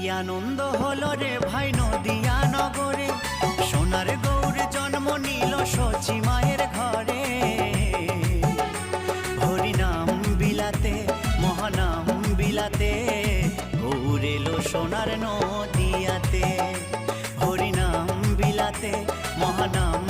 আনন্দ হলো রে ভাই নদিয়া নগরে, সোনার গৌর জন্ম নিল সচি মায়ের ঘরে। হরিনাম বিলাতে মহানাম বিলাতে, গৌর এলো সোনার নদিয়াতে। হরিনাম বিলাতে মহানাম